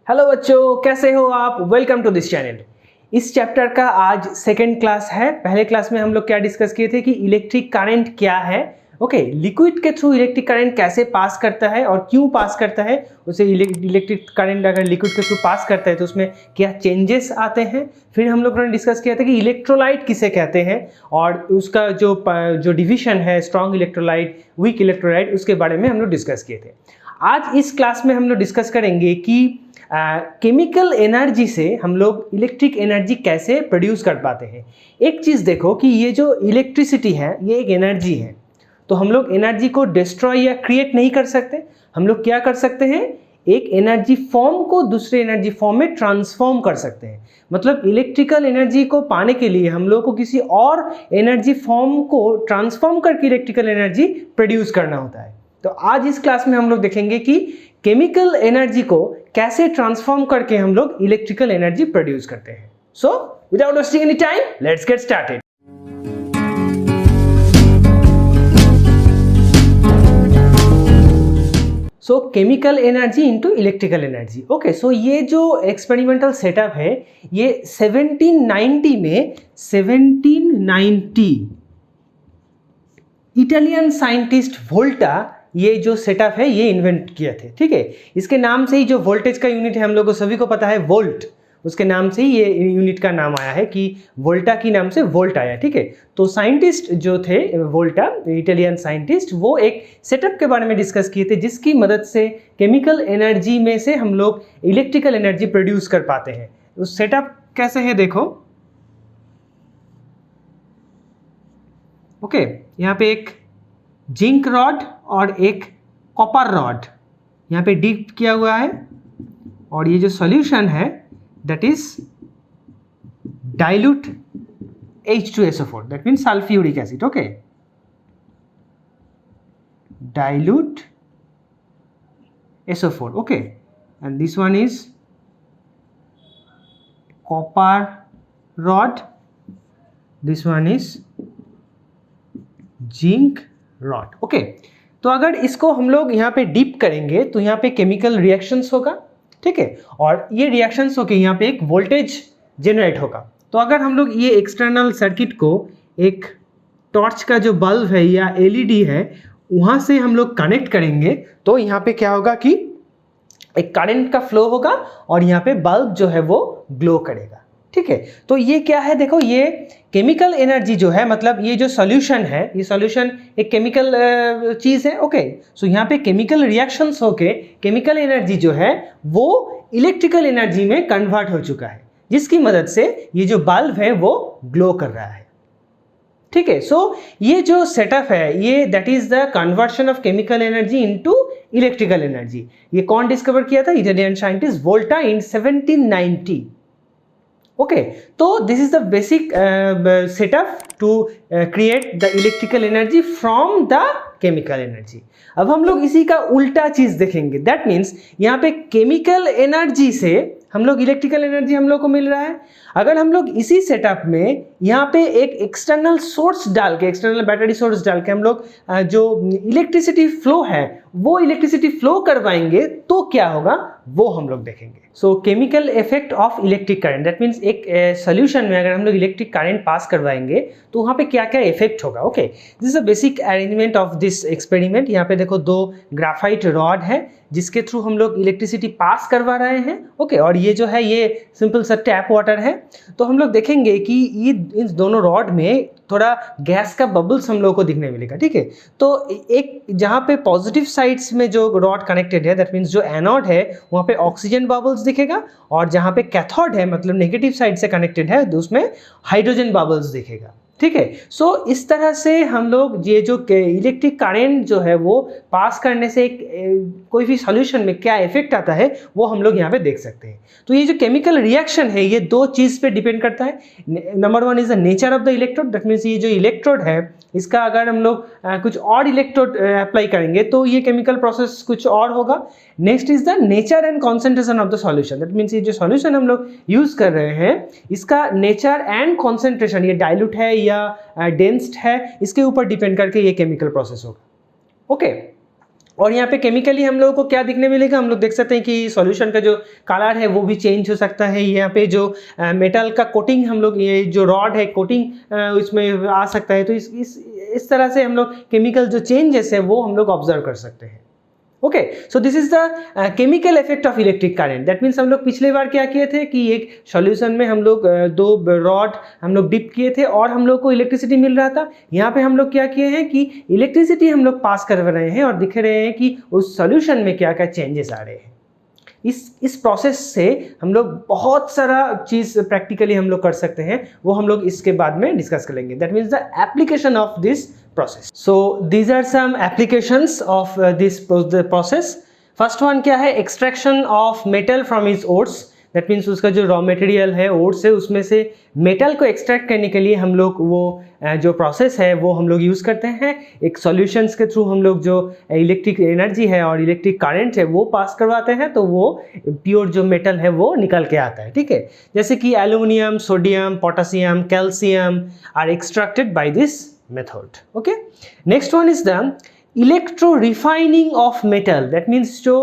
Hello बच्चों, कैसे हो आप? Welcome to this channel. इस चैप्टर का आज सेकंड क्लास है। पहले क्लास में हम लोग क्या डिस्कस किए थे कि इलेक्ट्रिक करंट क्या है। लिक्विड के थ्रू इलेक्ट्रिक करंट कैसे पास करता है और क्यों पास करता है, उसे इलेक्ट्रिक करंट अगर लिक्विड के थ्रू पास करता है तो उसमें क्या चेंजेस आते हैं। फिर हम लोगों ने डिस्कस किया था कि इलेक्ट्रोलाइट किसे कहते हैं और उसका जो डिविजन है, स्ट्रॉन्ग इलेक्ट्रोलाइट, वीक इलेक्ट्रोलाइट, उसके बारे में हम लोग डिस्कस किए थे। आज इस क्लास में हम लोग डिस्कस करेंगे कि केमिकल एनर्जी से हम लोग इलेक्ट्रिक एनर्जी कैसे प्रोड्यूस कर पाते हैं। एक चीज़ देखो कि ये जो इलेक्ट्रिसिटी है ये एक एनर्जी है, तो हम लोग एनर्जी को डिस्ट्रॉय या क्रिएट नहीं कर सकते। हम लोग क्या कर सकते हैं, एक एनर्जी फॉर्म को दूसरे एनर्जी फॉर्म में ट्रांसफॉर्म कर सकते हैं। मतलब इलेक्ट्रिकल एनर्जी को पाने के लिए हम लोग को किसी और एनर्जी फॉर्म को ट्रांसफॉर्म करके इलेक्ट्रिकल एनर्जी प्रोड्यूस करना होता है। तो आज इस क्लास में हम लोग देखेंगे कि केमिकल एनर्जी को कैसे ट्रांसफॉर्म करके हम लोग इलेक्ट्रिकल एनर्जी प्रोड्यूस करते हैं। So without wasting any time, let's get started. So chemical energy into electrical energy. Okay, so ये जो एक्सपेरिमेंटल सेटअप है ये 1790 इटालियन साइंटिस्ट वोल्टा ये जो सेटअप है ये इन्वेंट किए थे। ठीक है, इसके नाम से ही जो वोल्टेज का यूनिट है हम लोग को सभी को पता है वोल्ट, उसके नाम से ही ये यूनिट का नाम आया है कि वोल्टा की नाम से वोल्ट आया। ठीक है, तो साइंटिस्ट जो थे वोल्टा, इटालियन साइंटिस्ट, वो एक सेटअप के बारे में डिस्कस किए थे जिसकी मदद से केमिकल एनर्जी में से हम लोग इलेक्ट्रिकल एनर्जी प्रोड्यूस कर पाते हैं। उस सेटअप कैसे है देखो। ओके, यहाँ पे एक जिंक रॉड और एक कॉपर रॉड यहाँ पे डिप किया हुआ है और ये जो सॉल्यूशन है that is dilute H2SO4, that means sulphuric acid. Okay, dilute SO4। Okay, and this one is copper rod, this one is zinc rod. Okay, तो अगर इसको हम लोग यहाँ पे डीप करेंगे तो यहाँ पे केमिकल रिएक्शंस होगा। ठीक है, और ये रिएक्शंस होके यहाँ पे एक वोल्टेज जनरेट होगा। तो अगर हम लोग ये एक्सटर्नल सर्किट को एक टॉर्च का जो बल्ब है या LED है वहाँ से हम लोग कनेक्ट करेंगे तो यहाँ पे क्या होगा कि एक करंट का फ्लो होगा और यहाँ पे बल्ब जो है वो ग्लो करेगा। ठीक है, तो ये क्या है देखो, ये केमिकल एनर्जी जो है, मतलब ये जो सॉल्यूशन है, ये सॉल्यूशन एक केमिकल चीज़ है। ओके, सो यहाँ पे केमिकल रिएक्शंस होके केमिकल एनर्जी जो है वो इलेक्ट्रिकल एनर्जी में कन्वर्ट हो चुका है, जिसकी मदद से ये जो बल्ब है वो ग्लो कर रहा है। ठीक है, सो ये जो सेटअप है ये that is the conversion of chemical energy into electrical energy. ये कौन डिस्कवर किया था? Italian scientist Volta in 1790। Okay, तो this is the basic setup to create the electrical energy from the chemical energy. अब हम लोग इसी का उल्टा चीज देखेंगे, दैट मीन्स यहाँ पे केमिकल एनर्जी से हम लोग इलेक्ट्रिकल एनर्जी हम लोग को मिल रहा है। अगर हम लोग इसी सेटअप में यहाँ पे एक एक्सटर्नल सोर्स डाल के, एक्सटर्नल बैटरी सोर्स डाल के हम लोग जो इलेक्ट्रिसिटी फ्लो है वो इलेक्ट्रिसिटी फ्लो करवाएंगे तो क्या होगा वो हम लोग देखेंगे। सो chemical effect of electric current, that means एक सोल्यूशन में अगर हम लोग इलेक्ट्रिक करंट पास करवाएंगे तो वहाँ पे क्या क्या इफेक्ट होगा। Okay, this is a basic arrangement of this experiment. यहाँ पे देखो दो ग्राफाइट रॉड है जिसके थ्रू हम लोग इलेक्ट्रिसिटी पास करवा रहे हैं। ओके, और ये जो है ये सिंपल सा टैप वाटर है। तो हम लोग देखेंगे कि ये इन दोनों रॉड में थोड़ा गैस का बबल्स हम लोग को दिखने मिलेगा। ठीक है, तो एक जहाँ पे पॉजिटिव साइड्स में जो रॉड कनेक्टेड है, दैट मीन्स जो एनोड है वहाँ पे ऑक्सीजन बबल्स दिखेगा, और जहाँ पे कैथोड है मतलब नेगेटिव साइड से कनेक्टेड है तो उसमें हाइड्रोजन बबल्स दिखेगा। ठीक है, सो इस तरह से हम लोग ये जो इलेक्ट्रिक करंट जो है वो पास करने से कोई भी सॉल्यूशन में क्या इफेक्ट आता है वो हम लोग यहाँ पे देख सकते हैं। तो ये जो केमिकल रिएक्शन है ये दो चीज़ पे डिपेंड करता है। Number one is the nature of the electrode, that means ये जो इलेक्ट्रोड है इसका अगर हम लोग कुछ और इलेक्ट्रोड अप्लाई करेंगे तो ये केमिकल प्रोसेस कुछ और होगा। Next is the nature and concentration of the solution, that means ये जो सॉल्यूशन हम लोग यूज कर रहे हैं इसका नेचर एंड कॉन्सेंट्रेशन, ये डाइल्यूट है या डेंस्ड है, इसके ऊपर डिपेंड करके ये केमिकल प्रोसेस होगा। ओके, और यहाँ पे केमिकली हम लोगों को क्या दिखने मिलेगा, हम लोग देख सकते हैं कि सॉल्यूशन का जो कलर है वो भी चेंज हो सकता है। यहाँ पे जो मेटल का कोटिंग हम लोग, ये जो रॉड है कोटिंग इसमें आ सकता है। तो इस तरह से हम लोग केमिकल जो चेंजेस है वो हम लोग ऑब्जर्व कर सकते हैं। Okay, so this is the chemical effect of electric current. That means हम लोग पिछले बार क्या किए थे कि एक सॉल्यूशन में हम लोग दो रॉड हम लोग डिप किए थे और हम लोग को इलेक्ट्रिसिटी मिल रहा था। यहाँ पे हम लोग क्या किए हैं कि इलेक्ट्रिसिटी हम लोग पास कर रहे हैं और दिख रहे हैं कि उस सॉल्यूशन में क्या क्या चेंजेस आ रहे हैं। इस प्रोसेस से हम लोग बहुत सारा चीज़ प्रैक्टिकली हम लोग कर सकते हैं, वो हम लोग इसके बाद में डिस्कस करेंगे। That means the application of this process. So these are some applications of this process. First one क्या है, extraction of metal from its ores. That means उसका जो raw material है ores है, उसमें से metal को extract करने के लिए हम लोग वो जो process है वो हम लोग use करते हैं। एक solutions के through हम लोग जो electric energy है और electric current है वो pass करवाते हैं, तो वो pure जो metal है वो निकल के आता है। ठीक है, जैसे कि aluminium, sodium, potassium, calcium are extracted by this method. Okay, next one is the electro refining of metal. That means जो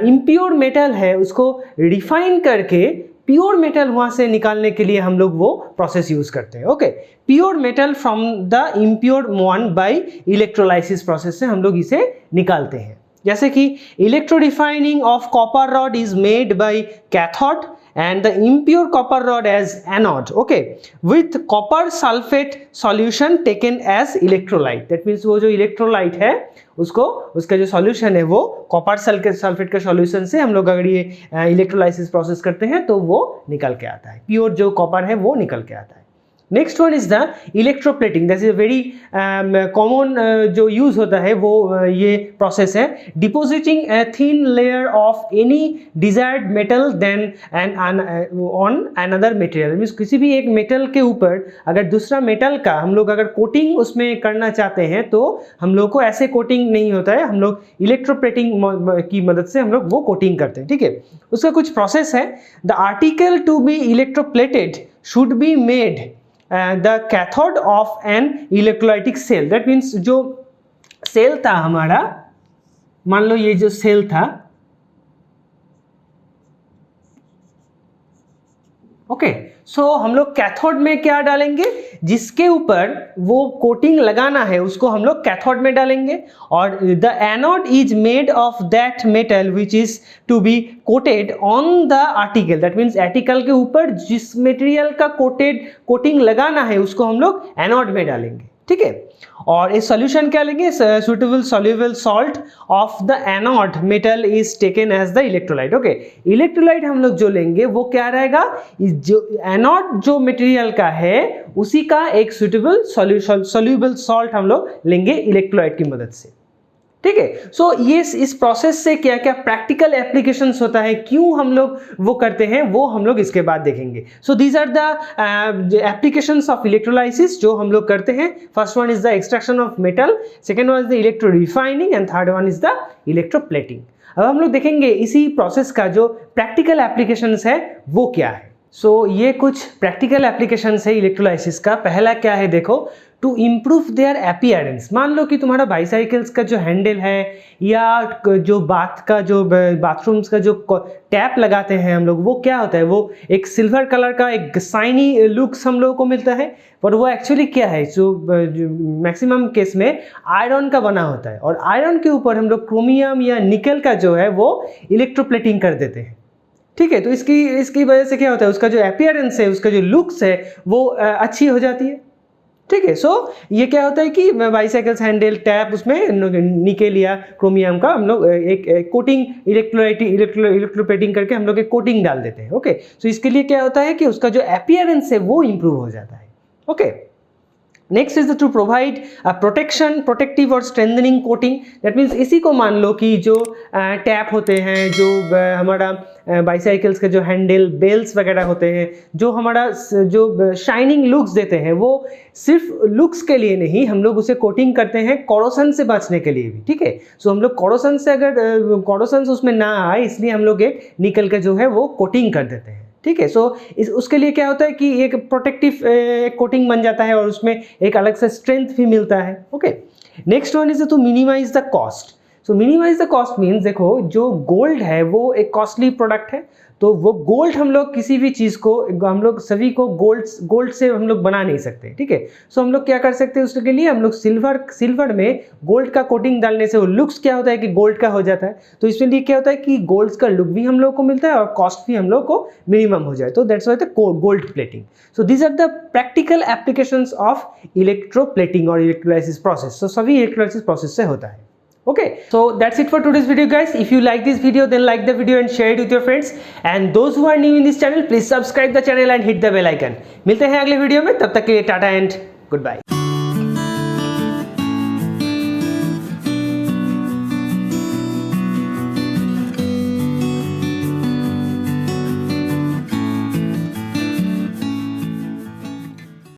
impure metal है उसको refine करके pure metal वहाँ से निकालने के लिए हम लोग वो process use करते हैं। Okay, pure metal from the impure one by electrolysis process से हम लोग इसे निकालते हैं। जैसे कि electro refining of copper rod is made by cathode and the impure copper rod as anode, okay, with copper sulfate solution taken as electrolyte. That means वो जो electrolyte है उसको, उसका जो solution है वो copper sulfate के solution से हम लोग अगर ये electrolysis process करते हैं तो वो निकल के आता है, pure जो copper है वो निकल के आता है। Next one is the electroplating. That is a very common जो यूज होता है वो ये प्रोसेस है, depositing a thin layer of any desired metal then and on another material. Means किसी भी एक मेटल के ऊपर अगर दूसरा मेटल का हम लोग अगर कोटिंग उसमें करना चाहते हैं तो हम लोग को ऐसे कोटिंग नहीं होता है, हम लोग इलेक्ट्रोप्लेटिंग की मदद से हम लोग वो कोटिंग करते हैं। ठीक है, उसका कुछ प्रोसेस है। The article to be electroplated should be made the cathode of an electrolytic cell. That means जो सेल था हमारा, मान लो ये जो सेल था, ओके, सो हम लोग कैथोड में क्या डालेंगे, जिसके ऊपर वो कोटिंग लगाना है उसको हम लोग कैथोड में डालेंगे, और the anode is made of that metal which is to be coated on the article. दैट मीन्स आर्टिकल के ऊपर जिस मटेरियल का कोटिंग लगाना है उसको हम लोग एनोड में डालेंगे। ठीक है, और इस सॉल्यूशन क्या लेंगे, suitable soluble salt of the anode metal is taken as the electrolyte. Okay, electrolyte हम लोग जो लेंगे वो क्या रहेगा, जो एनोड जो मटेरियल का है उसी का एक सुटेबल सॉल्युबल सॉल्ट हम लोग लेंगे इलेक्ट्रोलाइट की मदद से। ठीक है, सो ये इस प्रोसेस से क्या क्या प्रैक्टिकल एप्लीकेशंस होता है, क्यों हम लोग वो करते हैं, वो हम लोग इसके बाद देखेंगे। So these are the applications of electrolysis जो हम लोग करते हैं। First one is the extraction of metal, second one is the electro refining and third one is the electroplating. अब हम लोग देखेंगे इसी प्रोसेस का जो प्रैक्टिकल एप्लीकेशंस है वो क्या है। सो ये कुछ प्रैक्टिकल एप्लीकेशंस है इलेक्ट्रोलाइसिस का। पहला क्या है देखो, टू इम्प्रूव देयर अपीयरेंस। मान लो कि तुम्हारा बाईसाइकिल्स का जो हैंडल है या जो बाथरूम्स का जो टैप लगाते हैं हम लोग, वो क्या होता है, वो एक सिल्वर कलर का एक शाइनी लुक्स हम लोगों को मिलता है, पर वो एक्चुअली क्या है, जो मैक्सिमम केस में आयरन का बना होता है, और आयरन के ऊपर हम लोग क्रोमियम या निकल का जो है वो इलेक्ट्रोप्लेटिंग कर देते हैं। ठीक है, तो इसकी वजह से क्या होता है, उसका जो अपीयरेंस है, उसका जो लुक्स है वो अच्छी हो जाती है। ठीक है, सो ये क्या होता है कि बाईसाइकिल्स हैंडल टैप उसमें निकेल या क्रोमियम का हम लोग एक कोटिंग इलेक्ट्रोप्लेटिंग करके हम लोग एक कोटिंग डाल देते हैं। ओके, सो इसके लिए क्या होता है कि उसका जो अपीयरेंस है वो इंप्रूव हो जाता है। Okay, next is to provide protection, protective और स्ट्रेंथनिंग कोटिंग। दैट मीन्स इसी को मान लो कि जो टैप होते हैं, जो हमारा बाईसाइकिल्स के जो हैंडल बेल्स वगैरह होते हैं, जो हमारा जो शाइनिंग लुक्स देते हैं, वो सिर्फ लुक्स के लिए नहीं, हम लोग उसे कोटिंग करते हैं कोरोसन से बचने के लिए भी। ठीक है, सो हम लोग कोरोसन से अगर कोरोसन उसमें ना आए इसलिए हम लोग एक निकल के जो है वो कोटिंग कर देते हैं। ठीक है, सो उसके लिए क्या होता है कि एक प्रोटेक्टिव कोटिंग बन जाता है और उसमें एक अलग से स्ट्रेंथ भी मिलता है। Okay, next one is to minimise the cost. So minimise the cost means देखो जो गोल्ड है वो एक कॉस्टली प्रोडक्ट है, तो वो गोल्ड हम लोग किसी भी चीज़ को, हम लोग सभी को गोल्ड से हम लोग बना नहीं सकते, ठीक है। सो हम लोग क्या कर सकते हैं, उसके लिए हम लोग सिल्वर में गोल्ड का कोटिंग डालने से वो लुक्स क्या होता है कि गोल्ड का हो जाता है। तो इसमें लिए क्या होता है कि गोल्ड का लुक भी हम लोग को मिलता है और कॉस्ट भी हम लोग को मिनिमम हो जाए, तो that's why the gold plating. So these are the practical applications of electroplating और इलेक्ट्रोलाइसिस प्रोसेस। सो सभी इलेक्ट्रोलाइसिस प्रोसेस से होता है। Okay, so that's it for today's video guys. If you like this video then like the video and share it with your friends, and those who are new in this channel please subscribe the channel and hit the bell icon. मिलते हैं अगले video में, तब तक के लिए Tata and good bye.